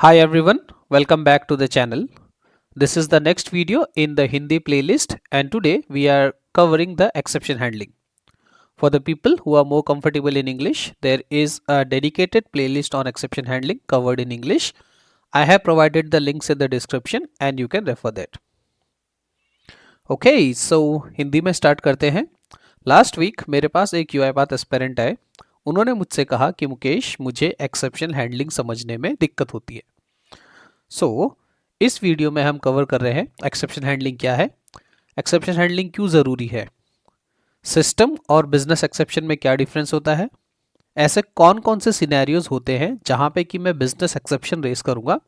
Hi everyone, welcome back to the channel. This is the next video in the Hindi playlist and today we are covering the exception handling. For the people who are more comfortable in English, there is a dedicated playlist on exception handling covered in English. I have provided the links in the description and you can refer that. Okay, so Hindi में start करते हैं. Last week मेरे पास एक यूआईपाथ aspirant आए. उन्होंने मुझसे कहा कि मुकेश मुझे एक्सेप्शन हैंडलिंग समझने में दिक्कत होती है. इस वीडियो में हम कवर कर रहे हैं एक्सेप्शन हैंडलिंग क्या है, एक्सेप्शन हैंडलिंग क्यों ज़रूरी है, सिस्टम और बिजनेस एक्सेप्शन में क्या डिफरेंस होता है, ऐसे कौन कौन से सिनेरियोज होते हैं जहां पे कि मैं बिजनेस एक्सेप्शन रेस करूंगा,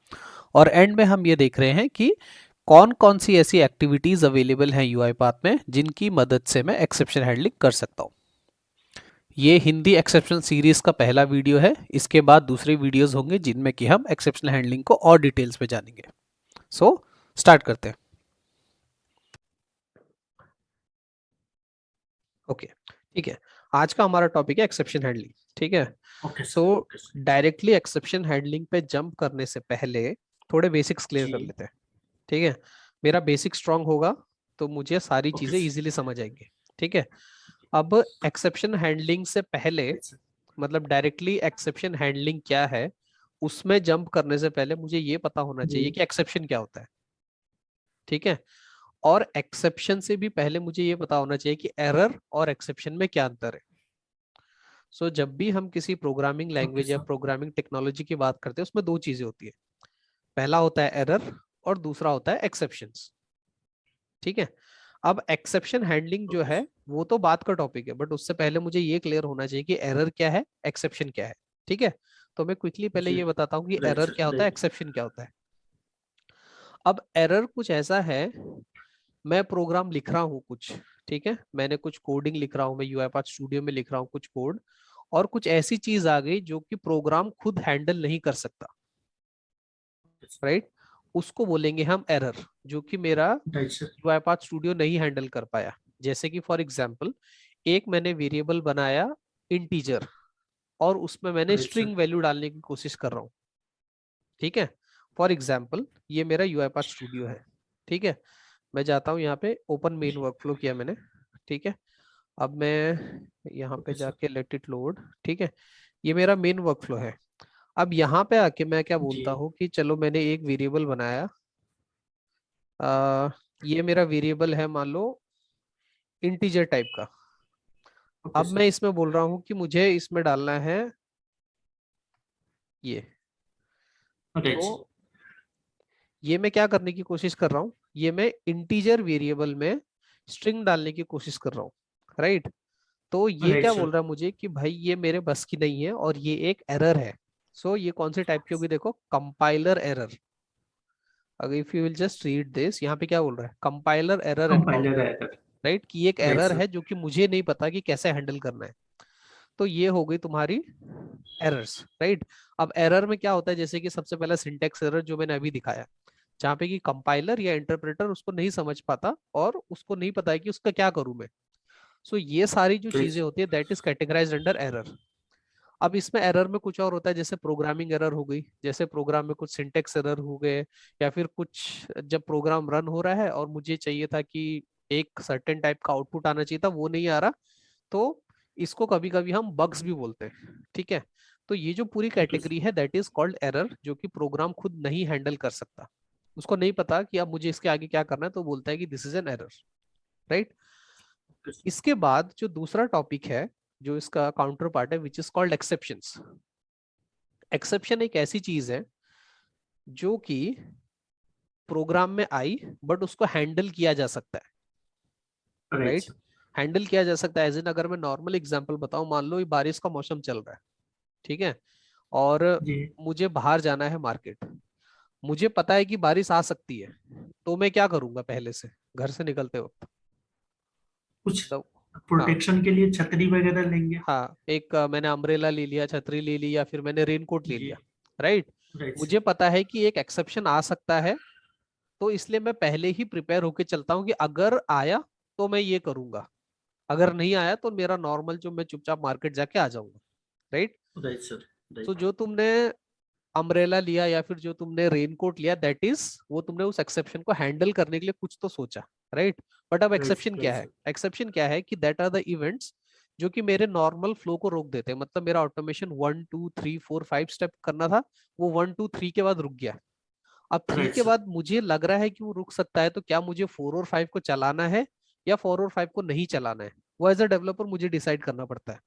और एंड में हम ये देख रहे हैं कि कौन कौन सी ऐसी एक्टिविटीज़ अवेलेबल हैं यूआईपाथ में जिनकी मदद से मैं एक्सेप्शन हैंडलिंग कर सकता हूँ. ये हिंदी एक्सेप्शन सीरीज का पहला वीडियो है. इसके बाद दूसरे वीडियोस होंगे जिनमें कि हम एक्सेप्शन हैंडलिंग को और डिटेल्स में जानेंगे. स्टार्ट करते हैं. ओके, ठीक है. आज का हमारा टॉपिक है एक्सेप्शन हैंडलिंग. ठीक है. Okay so sir, okay sir. Directly exception handling पे जंप करने से पहले थोड़े बेसिक्स क्लियर कर जी। लेते हैं. ठीक है. मेरा बेसिक स्ट्रांग होगा तो मुझे सारी ओके चीजें सर, इजीली समझ आएंगी. ठीक है. अब एक्सेप्शन हैंडलिंग से पहले, ओके सर। मतलब डायरेक्टली एक्सेप्शन हैंडलिंग क्या है उसमें जंप करने से पहले मुझे ये पता होना जी। चाहिए कि एक्सेप्शन क्या होता है. ठीक है. और एक्सेप्शन से भी पहले मुझे ये पता होना चाहिए कि एरर और एक्सेप्शन में क्या अंतर है. जब भी हम किसी प्रोग्रामिंग ओके लैंग्वेज या सर। प्रोग्रामिंग टेक्नोलॉजी की बात करते हैं उसमें दो चीजें होती है. पहला होता है एरर और दूसरा होता है एक्सेप्शंस. ठीक है. अब एक्सेप्शन हैंडलिंग जो ओके है सर। वो तो बात का टॉपिक है, बट उससे पहले मुझे ये क्लियर होना चाहिए कि एरर क्या है, एक्सेप्शन क्या है. ठीक है. तो मैं क्विकली पहले जी। ये बताता हूँ कि राइट एरर सर, क्या होता है, राइट। एक्सेप्शन क्या होता है. अब एरर कुछ ऐसा है, मैं प्रोग्राम लिख रहा हूँ कुछ. ठीक है. मैंने कुछ कोडिंग लिख रहा हूँ, मैं यूआईपाथ स्टूडियो में लिख रहा हूँ कुछ कोड, और कुछ ऐसी चीज आ गई जो कि प्रोग्राम खुद हैंडल नहीं कर सकता. राइट. उसको बोलेंगे हम एरर, जो कि मेरा राइट सर। यूआईपाथ स्टूडियो नहीं हैंडल कर पाया. जैसे कि फॉर एग्जांपल, एक मैंने वेरिएबल बनाया इंटीजर, और उसमें मैंने राइट सर। स्ट्रिंग वैल्यू डालने की कोशिश कर रहा हूँ. ठीक है. फॉर एग्जांपल ये मेरा यूआईपाथ स्टूडियो है. ठीक है. मैं जाता हूँ यहाँ पे, ओपन मेन वर्कफ्लो किया मैंने. ठीक है. अब मैं यहाँ पे ओके सर। जाके लेट इट लोड. ठीक है. ये मेरा मेन वर्कफ्लो है. अब यहाँ पे आके मैं क्या जी। बोलता हूँ कि चलो मैंने एक वेरिएबल बनाया. आ, ये मेरा वेरिएबल है मान लो इंटीजर टाइप का. ओके अब सर। मैं इसमें बोल रहा हूँ कि मुझे इसमें डालना है ये. राइट तो सर। ये मैं क्या करने की कोशिश कर रहा हूँ, ये मैं इंटीजर वेरिएबल में स्ट्रिंग डालने की कोशिश कर रहा हूँ. राइट. तो ये राइट क्या बोल सर। रहा है मुझे कि भाई ये मेरे बस की नहीं है और ये एक एरर है. ये कौन से टाइप की होगी, देखो, कंपाइलर एरर. अगर if you will just read this, यहाँ पे क्या बोल रहा है, compiler error compiler encounter. Error. Right. कि एक राइट एरर सर। है जो कि मुझे नहीं पता कि कैसे हैंडल करना है. तो ये हो गई तुम्हारी एरर्स. राइट. अब एरर में क्या होता है, जैसे कि सबसे पहला सिंटेक्स एरर जो मैंने अभी दिखाया, जहाँ पे कि कंपाइलर या इंटरप्रेटर उसको नहीं समझ पाता और उसको नहीं पता है कि उसका क्या करूं मैं. ये सारी जो राइट चीजें सर। होती है that is categorised under error. अब इसमें एरर में कुछ और होता है, जैसे प्रोग्रामिंग एरर हो गई, जैसे प्रोग्राम में कुछ सिंटेक्स एरर हो गए, या फिर कुछ जब प्रोग्राम रन हो रहा है और मुझे चाहिए था कि एक सर्टेन टाइप का आउटपुट आना चाहिए था, वो नहीं आ रहा. तो इसको कभी कभी हम बग्स भी बोलते हैं. ठीक है. तो ये जो पूरी ओके सर। कैटेगरी है दैट इज कॉल्ड एरर, जो कि प्रोग्राम खुद नहीं हैंडल कर सकता. उसको नहीं पता कि अब मुझे इसके आगे क्या करना है, तो बोलता है कि this is an error. Right. Okay sir. इसके बाद जो दूसरा टॉपिक है, जो इसका काउंटर पार्ट है, which is called exceptions. Exception एक ऐसी चीज है जो कि प्रोग्राम में आई बट उसको हैंडल किया जा सकता है. Right right. सर। हैंडल किया जा सकता है एज इन, अगर मैं नॉर्मल एग्जांपल बताऊं, मान लो ये बारिश का मौसम चल रहा है. ठीक है. और जी। मुझे बाहर जाना है मार्केट. मुझे पता है कि बारिश आ सकती है. तो मैं क्या करूंगा, पहले से घर से निकलते वक्त, कुछ तो हाँ, प्रोटेक्शन के लिए छतरी वगैरह लेंगे। हाँ, एक मैंने अम्ब्रेला ले लिया, छतरी ले ली, या फिर मैंने रेनकोट ले जी। लिया. राइट. Right sir. मुझे पता है कि एक एक्सेप्शन आ सकता है, तो इसलिए मैं पहले ही प्रिपेयर होके चलता हूँ कि अगर आया तो मैं ये करूंगा, अगर नहीं आया तो मेरा नॉर्मल जो मैं चुपचाप मार्केट जाके आ जाऊंगा. राइट. Right sir. राइट। जो तुमने अम्ब्रेला लिया या फिर जो तुमने रेनकोट लिया, दैट इज वो तुमने उस एक्सेप्शन को हैंडल करने के लिए कुछ तो सोचा, राइट। बट अब राइट एक्सेप्शन क्या राइट है? सर। एक्सेप्शन क्या है कि दैट आर द इवेंट्स जो कि मेरे नॉर्मल फ्लो को रोक देते हैं। मतलब मेरा ऑटोमेशन 1 2 3 4 5 स्टेप करना था, वो 1 2 3 के बाद रुक गया। अब 3 राइट के सर। बाद मुझे लग रहा है कि वो रुक सकता है, तो क्या मुझे 4 और 5 को चलाना है या 4 और 5 को नहीं चलाना है? वो एज अ डेवलपर मुझे डिसाइड करना पड़ता है,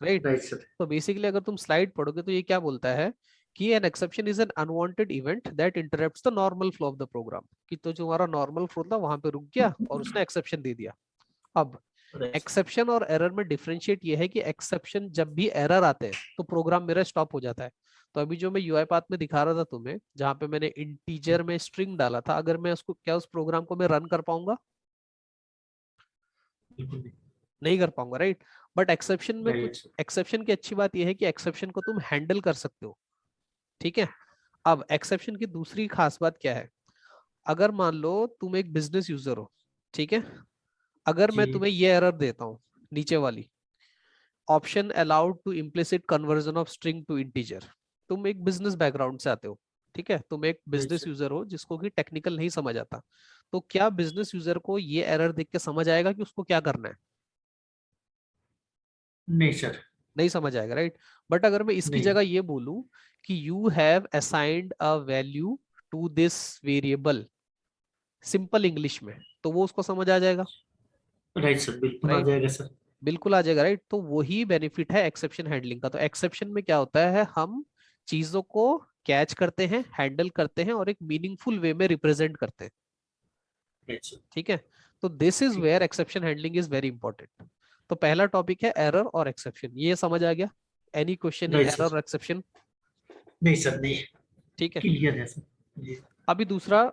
राइट। Right sir. तो बेसिकली अगर तुम स्लाइड पढ़ोगे तो ये क्या बोलता है कि an exception is an unwanted event that interrupts the normal flow of the program, कि तो जो हमारा नॉर्मल फ्लो था वहां पे रुक गया और उसने एक्सेप्शन दे दिया। अब राइट सर। एक्सेप्शन और एरर में डिफरेंशिएट ये है कि एक्सेप्शन जब भी एरर आते हैं तो प्रोग्राम मेरा स्टॉप हो जाता है। तो अभी जो मैं यूआई पाथ में दिखा रहा था तुम्हें, जहां पे मैंने इंटीजर में स्ट्रिंग डाला था, अगर मैं उसको, क्या उस प्रोग्राम को मैं रन कर पाऊंगा? बिल्कुल नहीं। नहीं कर पाऊंगा, राइट। बट एक्सेप्शन में राइट कुछ, सर। एक्सेप्शन की अच्छी बात यह है कि एक्सेप्शन को तुम हैंडल कर सकते हो, ठीक है। अब एक्सेप्शन की दूसरी खास बात क्या है? अगर मान लो तुम एक बिजनेस यूजर हो, ठीक है, अगर जी मैं तुम्हें ये एरर देता हूँ, नीचे वाली, option allowed to implicit conversion of string to integer. तुम एक बिजनेस बैकग्राउंड से आते हो, ठीक है, तुम एक राइट बिजनेस सर। यूजर हो जिसको कि टेक्निकल नहीं समझ आता, तो क्या बिजनेस यूजर को ये एरर देख के समझ आएगा कि उसको क्या करना है? नहीं सर। नहीं समझ आएगा, राइट। बट अगर मैं इसकी नहीं। जगह ये बोलूं कि you have assigned a value to this variable, simple English में, तो वो उसको समझ आ जाएगा, राइट सर, बिल्कुल आ राइट। जाएगा सर। बिल्कुल आ जाएगा, राइट। तो वही बेनिफिट है एक्सेप्शन हैंडलिंग का। तो एक्सेप्शन में क्या होता है, हम चीजों को कैच करते हैं, हैंडल करते हैं और एक मीनिंगफुल वे में रिप्रेजेंट करते हैं, राइट सर। ठीक है। तो दिस इज ठीक। Where exception handling is very important. तो पहला टॉपिक है एरर और एक्सेप्शन, ये समझ आ गया? Any question in right error sir. और एक्सेप्शन? नहीं सर, नहीं। ठीक है। क्लियर है सर। जी। अभी दूसरा,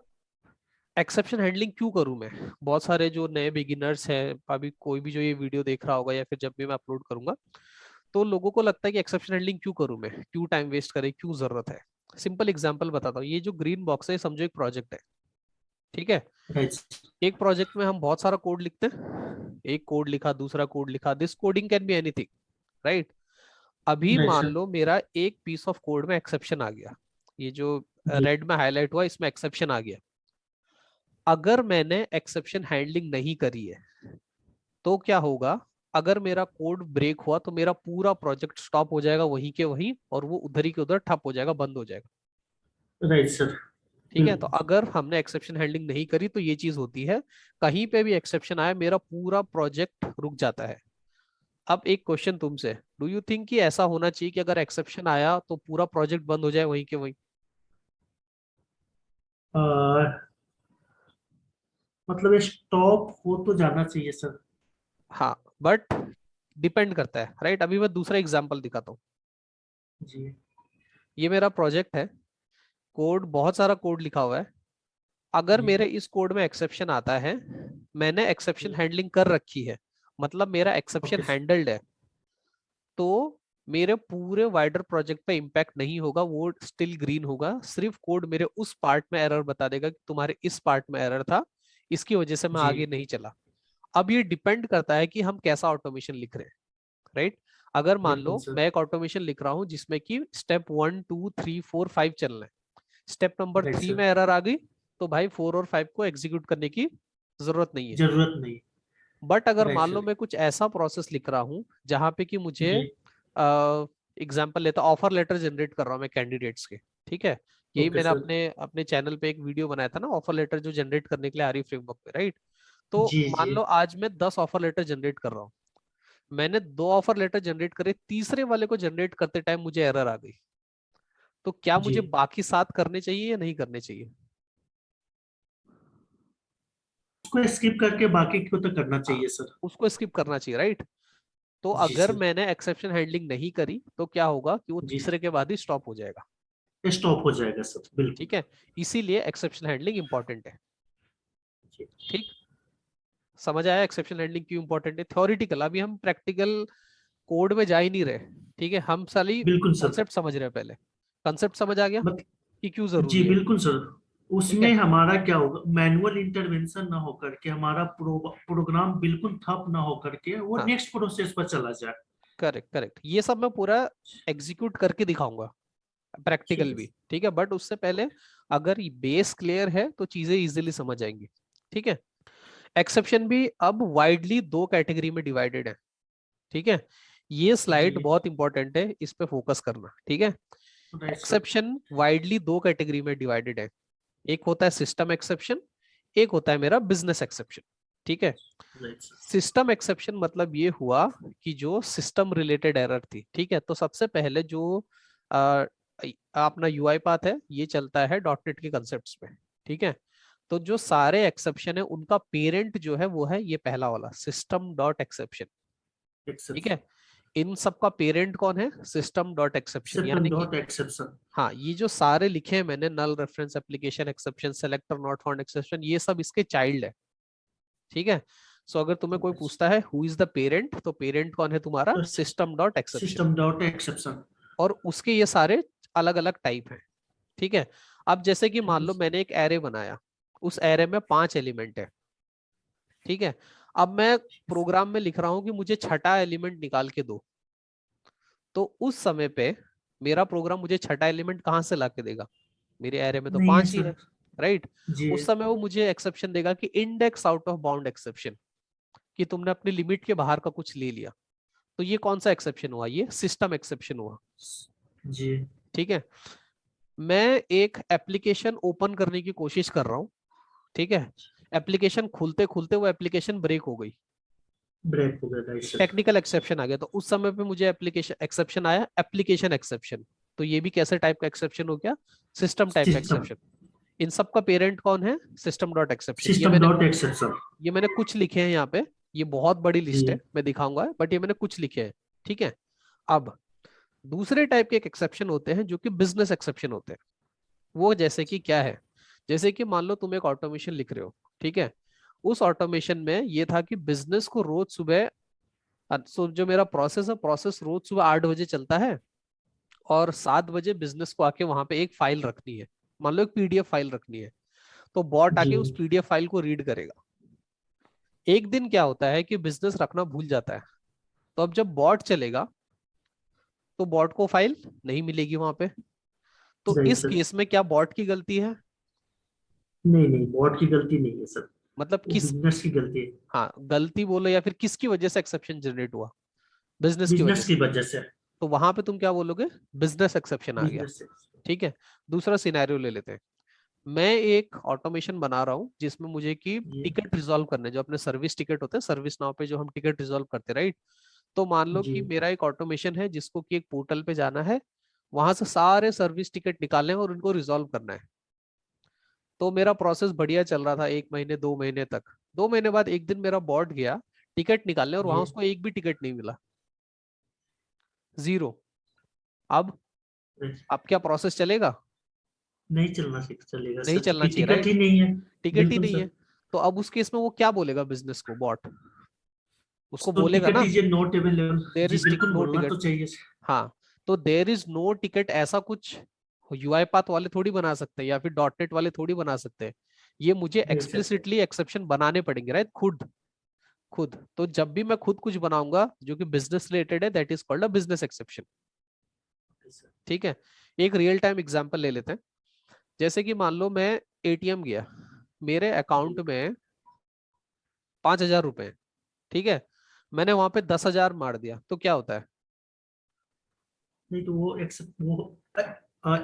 एक्सेप्शन हैंडलिंग क्यों करूं मैं? बहुत सारे जो नए बिगिनर्स हैं, अभी कोई भी जो ये वीडियो देख रहा होगा या फिर जब भी मैं अपलोड करूंगा, तो लोगों को लगता है कि एक्सेप्शन हैंडलिंग क्यों करूं मैं, क्यों टाइम वेस्ट करें, क्यों जरूरत है? सिंपल एग्जांपल बताता हूँ। ये जो ग्रीन बॉक्स है, समझो एक प्रोजेक्ट है, ठीक है। Right sir. एक प्रोजेक्ट में हम बहुत सारा कोड लिखते हैं, एक कोड लिखा, दूसरा कोड लिखा, this coding can be anything, right. अभी राइट मान सर। लो मेरा एक पीस ऑफ कोड में एक्सेप्शन आ गया, ये जो जी। रेड में हाईलाइट हुआ इसमें एक्सेप्शन आ गया। अगर मैंने एक्सेप्शन हैंडलिंग नहीं करी है तो क्या होगा? अगर मेरा कोड ब्रेक हुआ तो मेरा पूरा प्रोजेक्ट स्टॉप हो जाएगा वहीं के वहीं, और वो उधर ही के उधर ठप हो जाएगा, बंद हो जाएगा, राइट सर। ठीक है। तो बिल्कुल। अगर हमने एक्सेप्शन हैंडलिंग नहीं करी तो ये चीज होती है, कहीं पे भी एक्सेप्शन आया मेरा पूरा प्रोजेक्ट रुक जाता है। अब एक क्वेश्चन तुमसे, डू यू थिंक कि ऐसा होना चाहिए कि अगर एक्सेप्शन आया तो पूरा प्रोजेक्ट बंद हो जाए वहीं के वहीं? मतलब स्टॉप हो तो जाना चाहिए सर। हाँ, बट डिपेंड करता है, राइट। अभी मैं दूसरा एग्जांपल दिखाता हूँ। जी। ये मेरा प्रोजेक्ट है, कोड, बहुत सारा कोड लिखा हुआ है। अगर जी। मेरे इस कोड में एक्सेप्शन आता है, मैंने एक्सेप्शन जी। हैंडलिंग कर रखी है, मतलब मेरा एक्सेप्शन ओके सर। हैंडल्ड है, तो मेरे पूरे वाइडर प्रोजेक्ट पे इम्पैक्ट नहीं होगा, वो स्टिल ग्रीन होगा। सिर्फ कोड मेरे उस पार्ट में एरर बता देगा कि तुम्हारे इस पार्ट में एरर था, इसकी वजह से मैं जी। आगे नहीं चला। अब ये डिपेंड करता है कि हम कैसा ऑटोमेशन लिख रहे हैं, राइट। अगर मान बिल्कुल लो सर। मैं एक ऑटोमेशन लिख रहा हूँ जिसमें कि स्टेप 1 2 3 4 5 चलना है, स्टेप नंबर राइट 3 सर। में एरर आ गई, तो भाई 4 और 5 को एग्जीक्यूट करने की जरूरत नहीं है। जरूरत नहीं। बट अगर राइट मान लो सर। मैं कुछ ऐसा प्रोसेस लिख रहा हूँ जहां पे कि मुझे, जी। एग्जाम्पल लेता, ऑफर लेटर जनरेट कर रहा हूँ मैं कैंडिडेट्स के, ठीक है। यही ओके मैंने सर। अपने अपने चैनल पे एक वीडियो बनाया था ना, ऑफर लेटर जो जनरेट करने के लिए आ रही फ्रेमवर्क पे, राइट। तो जी। मान जी। लो आज मैं 10 ऑफर लेटर जनरेट कर रहा हूँ, मैंने 2 ऑफर लेटर जनरेट करे, तीसरे वाले को जनरेट करते टाइम मुझे एरर आ गई, तो क्या जी। मुझे बाकी 7 करने चाहिए या नहीं करने चाहिए? उसको स्किप करके बाकी को तो करना हाँ, चाहिए सर। उसको स्किप करना चाहिए, राइट। तो जी अगर सर। मैंने एक्सेप्शन हैंडलिंग नहीं करी तो क्या होगा कि वो जी। तीसरे के बाद ही स्टॉप हो जाएगा, स्टॉप हो जाएगा सर, बिल्कुल। ठीक है। इसीलिए एक्सेप्शन हैंडलिंग इंपॉर्टेंट है, जी। ठीक। समझ आया एक्सेप्शन हैंडलिंग क्यों इंपॉर्टेंट है? थ्योरेटिकल, अभी हम प्रैक्टिकल कोड में जा ही नहीं रहे, ठीक है। हम साली बिल्कुल सर। कॉन्सेप्ट समझ रहे हैं पहले। कॉन्सेप्ट समझ आ गया मत कि क्यों जी जरूरी है, बिल्कुल सर। ठीक उसमें है। हमारा क्या होगा, मैनुअल इंटरवेंशन ना होकर के हमारा प्रोग्राम बिल्कुल ठप ना होकर के वो हाँ, नेक्स्ट प्रोसेस पर चला जाए। करेक्ट करेक्ट, ये सब मैं पूरा एग्जीक्यूट करके दिखाऊंगा, प्रैक्टिकल भी, ठीक है, बट उससे पहले अगर बेस क्लियर है तो चीजें इजीली समझ आएंगी, ठीक है। एक्सेप्शन भी अब वाइडली दो कैटेगरी में डिवाइडेड है, ठीक है। ये स्लाइड जी बहुत इंपॉर्टेंट है, इस पे फोकस करना, ठीक है। Right sir. एक्सेप्शन वाइडली दो कैटेगरी में डिवाइडेड है, एक होता है सिस्टम एक्सेप्शन, एक होता है मेरा बिजनेस एक्सेप्शन, ठीक है। Right sir. सिस्टम एक्सेप्शन मतलब ये हुआ कि जो सिस्टम रिलेटेड एरर थी, ठीक है। तो सबसे पहले जो आ, अपना यूआई पाथ है ये चलता है डॉटनेट के कंसेप्ट्स पे, ठीक है। तो जो सारे एक्सेप्शन है उनका पेरेंट जो है वो है ये पहला वाला सिस्टम डॉट एक्सेप्शन, ठीक एक्सेप्शन। है। इन सब का पेरेंट कौन है, सिस्टम डॉट एक्सेप्शन, सिस्टम यानी कि डॉट एक्सेप्शन। हाँ ये जो सारे लिखे हैं मैंने, null reference application exception, selector not found exception, ये सब इसके चाइल्ड है, ठीक है। सो अगर तुम्हें कोई पूछता है हु इज द पेरेंट, तो पेरेंट कौन है तुम्हारा, तो system dot exception, system dot exception. और उसके ये सारे अलग अलग टाइप हैं, ठीक है। अब जैसे कि मान लो मैंने एक एरे बनाया, उस एरे में 5 एलिमेंट है, ठीक है। अब मैं प्रोग्राम में लिख रहा हूं कि मुझे छठा एलिमेंट निकाल के दो, तो उस समय पे मेरा प्रोग्राम मुझे छठा एलिमेंट कहाँ से ला के देगा, मेरे एरे में तो नहीं है 5 ही सर। है, राइट। जी उस समय वो मुझे एक्सेप्शन देगा कि index out of bound exception, कि तुमने अपनी लिमिट के बाहर का कुछ ले लिया। तो ये कौन सा एक्सेप्शन हुआ, ये सिस्टम एक्सेप्शन हुआ, जी ठीक है। मैं एक एप्लीकेशन ओपन करने की कोशिश कर रहा हूँ, ठीक है। एप्लीकेशन खुलते खुलते वो एप्लीकेशन ब्रेक हो गई, ब्रेक हो गया। Right sir. टेक्निकल एक्सेप्शन आ गया, तो उस समय पे मुझे एप्लीकेशन एक्सेप्शन आया, एप्लीकेशन एक्सेप्शन। तो ये भी कैसे टाइप का एक्सेप्शन हो गया, सिस्टम टाइप का सिस्टम। एक्सेप्शन। इन सब का पेरेंट कौन है, system dot exception. System dot exception. ये मैंने कुछ लिखे हैं यहाँ पे, ये बहुत बड़ी लिस्ट है, जी मैं दिखाऊंगा, बट ये मैंने कुछ लिखे हैं, ठीक है। अब दूसरे टाइप के एक एक्सेप्शन होते हैं जो कि बिजनेस एक्सेप्शन होते हैं। वो जैसे कि क्या है, जैसे कि मान लो तुम एक ऑटोमेशन लिख रहे हो, ठीक है। उस ऑटोमेशन में ये था कि बिजनेस को रोज सुबह, सो जो मेरा प्रोसेस है, प्रोसेस रोज सुबह 8 बजे चलता है, और 7 बजे बिजनेस को आके वहां पे एक फाइल रखनी है, मान लो एक पीडीएफ फाइल रखनी है। तो बॉट जी आके उस पीडीएफ फाइल को रीड करेगा। एक दिन क्या होता है कि बिजनेस रखना भूल जाता है, तो अब जब बॉट चलेगा तो बॉट को फाइल नहीं मिलेगी वहां पे। तो राइट इस सर। केस में क्या बॉट की गलती है, नहीं नहीं, बॉट की गलती नहीं है सर। मतलब वो किस, बिजनेस की गलती है। हाँ गलती बोलो, या फिर किसकी वजह से एक्सेप्शन जनरेट हुआ, बिजनेस की वजह बिजनेस से। की वजह से। तो वहां पे तुम क्या बोलोगे, बिजनेस एक्सेप्शन आ गया, बिजनेस से। ठीक है। दूसरा सिनेरियो ले लेते हैं, मैं एक ऑटोमेशन बना रहा हूँ जिसमें मुझे की ये टिकट रिजॉल्व करने, जो अपने सर्विस टिकट होते हैं सर्विस नाउ पे जो हम टिकट रिजॉल्व करते हैं, राइट। तो मान लो जी कि मेरा एक ऑटोमेशन है जिसको कि एक पोर्टल पे जाना है, वहां से सारे सर्विस टिकट निकालने हैं और उनको रिजॉल्व करना है। तो मेरा प्रोसेस बढ़िया चल रहा था 1 महीने 2 महीने तक। 2 महीने बाद एक दिन मेरा बॉट गया टिकट निकालने, और वहां जी। उसको एक भी टिकट नहीं मिला, जीरो। अब अब क्या प्रोसेस चलेगा, नहीं चलना चलेगा नहीं सर, चलना क्योंकि चाहिए, टिकट राइट। ही नहीं है। टिकट ही बिल्कुल नहीं है। सर। तो अब उस केस में वो क्या बोलेगा बिजनेस को, बॉट उसको तो बोलेगा टिकट ना, इज नॉट अवेलेबल। देर जी इज बिल्कुल नो बोलना टिकट। तो चाहिए। हाँ, तो देर इज नो टिकट, ऐसा कुछ यूआई पाथ वाले थोड़ी बना सकते हैं, या फिर डॉट नेट वाले थोड़ी बना सकते हैं। ये मुझे नहीं सर। एक्सप्लिसिटली एक्सेप्शन बनाने पड़ेंगे, राइट, खुद खुद। तो जब भी मैं खुद कुछ बनाऊंगा जो कि बिजनेस रिलेटेड है, that is called a business exception, ठीक है। एक रियल टाइम एग्जांपल ले लेते हैं, जैसे कि मान लो मैं एटीएम गया, मेरे अकाउंट जी में 5,000 रुपए हैं, ठीक है। मैंने वहां पे 10,000 मार दिया तो क्या होता है, नहीं, तो वो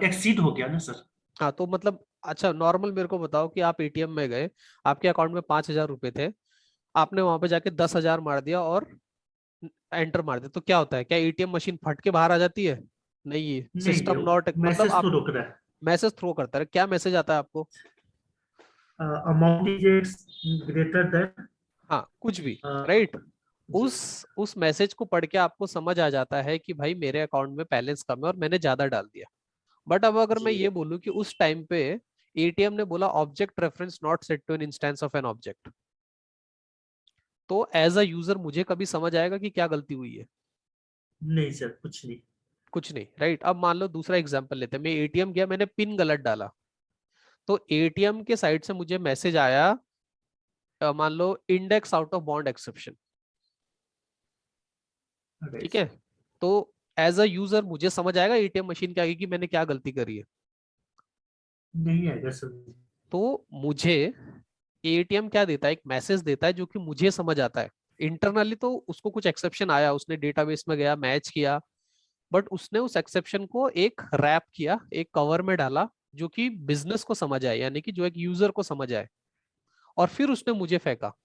एक्सीड हो गया ना सर। हाँ तो मतलब अच्छा नॉर्मल मेरे को बताओ कि आप एटीएम में गए, आपके अकाउंट में 5,000 रुपए थे, आपने वहां पे जाके 10,000 मार दिया और एंटर मार दिया, तो क्या होता है, क्या एटीएम मशीन फट के बाहर आ जाती है, नहीं, नहीं नहीं, सिस्टम नॉट, मतलब मैसेज तो आप रोक रहा है। मैसेज थ्रो करता है, क्या मैसेज आता है आपको, अमाउंट इज ग्रेटर देन। हाँ कुछ भी, राइट। जी उस मैसेज को पढ़ के आपको समझ आ जाता है कि भाई मेरे अकाउंट में बैलेंस कम है और मैंने ज्यादा डाल दिया। बट अब अगर मैं जी। ये बोलूं कि उस टाइम पे एटीएम ने बोला object reference not set to an instance of an object, तो एज अ यूजर मुझे कभी समझ आएगा कि क्या गलती हुई है, नहीं सर, कुछ नहीं। कुछ नहीं, राइट। अब मान लो दूसरा एग्जांपल लेते हैं, मैं एटीएम गया, मैंने पिन गलत डाला, तो एटीएम के साइड से मुझे मैसेज आया, मान लो index out of bound exception, right ठीक है। सर। तो एज अ यूजर मुझे समझ आएगा एटीएम मशीन के आगे कि मैंने क्या गलती करी है? नहीं आएगा सर। तो मुझे एटीएम क्या देता है, एक मैसेज देता है जो कि मुझे समझ आता है। इंटरनली तो उसको कुछ एक्सेप्शन आया, उसने डेटाबेस में गया, मैच किया, बट उसने उस एक्सेप्शन को एक रैप किया, एक कवर में डाला जो कि बिजनेस को समझ आए, यानी कि जो एक यूजर को समझ आए, और फिर उसने मुझे फेंका।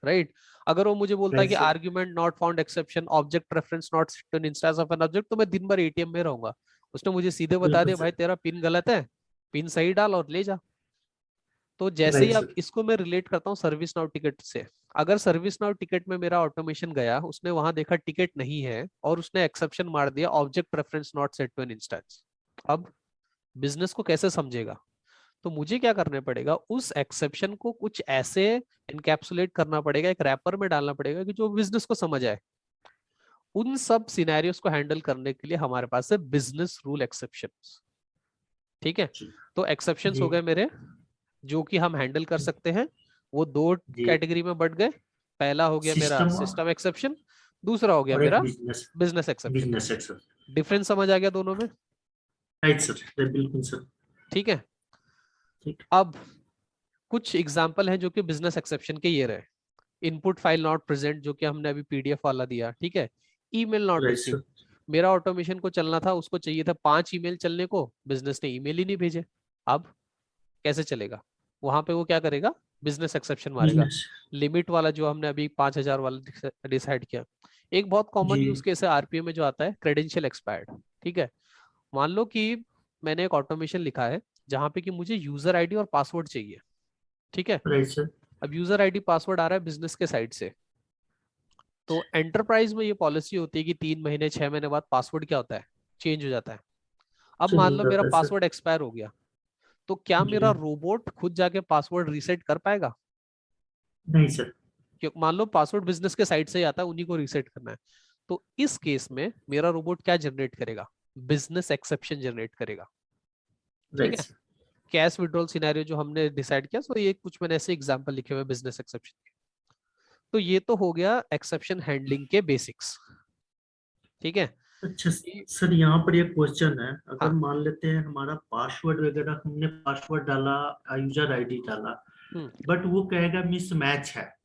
राइट? अगर वो मुझे बोलता है राइट कि sir. Argument not found exception, object reference not in instance of an object, तो मैं दिन भर एटीएम में रहूंगा। उसने मुझे सीधे बता बिल्कुल दिया, भाई सर। तेरा पिन गलत है, पिन सही डाल और ले जा। तो जैसे ही राइट आप सर। इसको मैं रिलेट करता हूँ सर्विस नाउ टिकट से। अगर सर्विस नाउ टिकट में मेरा ऑटोमेशन गया, उसने वहां देखा टिकट नहीं है, और उसने एक्सेप्शन मार दिया object reference not set to an instance, अब बिजनेस को कैसे समझेगा? तो मुझे क्या करना पड़ेगा, उस एक्सेप्शन को कुछ ऐसे इनकैप्सुलेट करना पड़ेगा, एक रैपर में डालना पड़ेगा कि जो बिजनेस को समझ आए। उन सब सिनेरियोस को हैंडल करने के लिए हमारे पास है बिजनेस रूल एक्सेप्शंस। ठीक है? जी। तो एक्सेप्शंस जी। हो गए मेरे, जो कि हम हैंडल कर सकते हैं। वो दो जी। कैटेगरी में बढ़ गए। पहला हो गया मेरा सिस्टम सिस्टम एक्सेप्शन, दूसरा हो गया और एक मेरा business. Business exception. Business section. Difference समझ आ गया दोनों में? राइट सर, बिल्कुल सर। ठीक है। ठीक। अब कुछ एग्जाम्पल हैं जो कि बिजनेस एक्सेप्शन के ये रहे। इनपुट फाइल नॉट प्रेजेंट, जो कि हमने अभी पीडीएफ वाला दिया। ठीक है। Email not right received, sir. मेरा ऑटोमेशन को चलना था, उसको चाहिए था 5 ईमेल चलने को, बिजनेस ने ईमेल ही नहीं भेजे। अब कैसे चलेगा? वहां पे वो क्या करेगा? बिजनेस एक्सेप्शन मारेगा। बिजनेस। लिमिट वाला जो हमने अभी 5,000 वाला डिसाइड किया। एक बहुत कॉमन यूज जी। केस है आरपीए में जो आता है, क्रेडेंशियल एक्सपायर्ड। ठीक है। मान लो कि मैंने एक ऑटोमेशन लिखा है जहां पे कि मुझे यूजर आईडी और पासवर्ड चाहिए। ठीक है। Right sir. अब यूजर आईडी पासवर्ड आ रहा है बिजनेस के साइड से। तो एंटरप्राइज में ये पॉलिसी होती है कि 3 महीने 6 महीने बाद पासवर्ड क्या होता है, चेंज हो जाता है। अब चेंज मान हो लो मेरा जाता है सर। पासवर्ड एक्सपायर हो गया, तो क्या मेरा जी। रोबोट खुद जाके पासवर्ड रीसेट कर पाएगा? नहीं सर। क्योंकि मान लो पासवर्ड बिजनेस के साइड से ही आता है, उन्हीं को रीसेट करना है। तो इस केस में मेरा रोबोट क्या जनरेट करेगा? बिजनेस एक्सेप्शन जनरेट करेगा। ठीक राइट है। सर। कैश विड्रॉल सिनेरियो जो हमने डिसाइड किया, सो ये कुछ मैंने ऐसे एग्जांपल लिखे हुए बिजनेस एक्सेप्शन के। तो ये तो हो गया एक्सेप्शन हैंडलिंग के बेसिक्स। ठीक है। अच्छा ये- सर, यहाँ पर एक क्वेश्चन है। अगर हाँ। मान लेते हैं हमारा पासवर्ड वगैरह, हमने पासवर्ड डाला, यूजर आईडी डाला, हम्म। बट वो कहेगा मिसमैच है।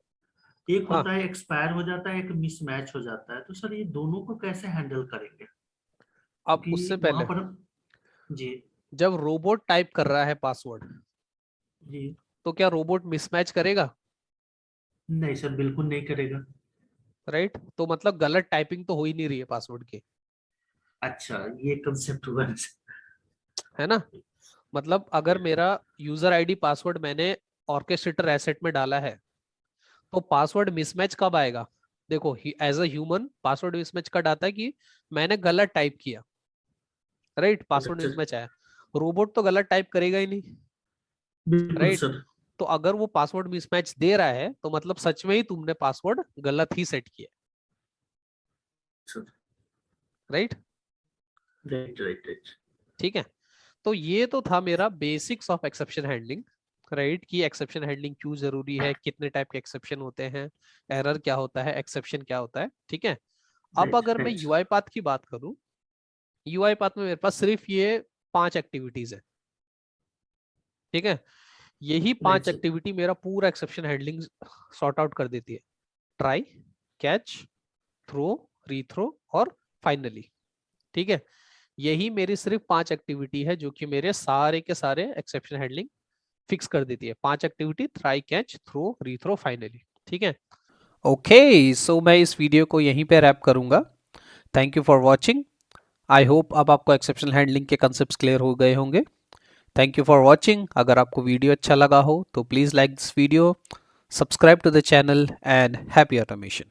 एक हाँ। होता है एक्सपायर हो जाता है, एक मिसमैच हो जाता है। तो सर ये दोनों को कैसे हैंडल करेंगे? अब उससे क्योंकि वहां पहले, पर जी। जब रोबोट टाइप कर रहा है पासवर्ड, जी। तो क्या रोबोट मिसमैच करेगा? नहीं सर, बिल्कुल नहीं करेगा। राइट? तो मतलब गलत टाइपिंग तो हो ही नहीं रही है पासवर्ड की। अच्छा, ये कंसेप्ट हुआ है। है ना? मतलब अगर मेरा यूजर आईडी पासवर्ड मैंने ऑर्केस्ट्रेटर एसेट में डाला है, तो पासवर्ड मिसमैच कब आएगा? देखो, as a human password mismatch कब आता है कि मैंने गलत टाइप किया। राइट? पासवर्ड अच्छा। मिसमैच आया। रोबोट तो गलत टाइप करेगा ही नहीं। बिल्कुल राइट? सर। तो अगर वो पासवर्ड मिसमैच दे रहा है, तो मतलब सच में ही तुमने पासवर्ड गलत ही सेट किया। Sir. Right? Right right right. ठीक है। तो ये तो था मेरा basics of exception handling. Right? कि एक्सेप्शन हैंडलिंग क्यों जरूरी है, कितने टाइप के एक्सेप्शन होते हैं, एरर क्या होता है, एक्सेप्शन क्या होता है। ठीक है। अब राइट अगर मैं राइट। यूआई पाथ की बात करूं, यूआई पाथ में मेरे पास सिर्फ ये 5 एक्टिविटीज है। ठीक है। यही राइट पांच सर। एक्टिविटी मेरा पूरा एक्सेप्शन हैंडलिंग सॉर्ट आउट कर देती है। ट्राई, कैच, थ्रो, रीथ्रो और फाइनली। ठीक है। यही मेरी सिर्फ 5 एक्टिविटी है जो कि मेरे सारे के सारे एक्सेप्शन हैंडलिंग फिक्स कर देती है। 5 activity, try, catch, throw, rethrow, finally. ठीक है। ओके, सो मैं इस वीडियो को यहीं पे रैप करूंगा। Thank you for watching. I hope अब आपको एक्सेप्शन हैंडलिंग के कंसेप्ट क्लियर हो गए होंगे। Thank you for watching. अगर आपको वीडियो अच्छा लगा हो तो please like this video, subscribe to the channel and happy automation.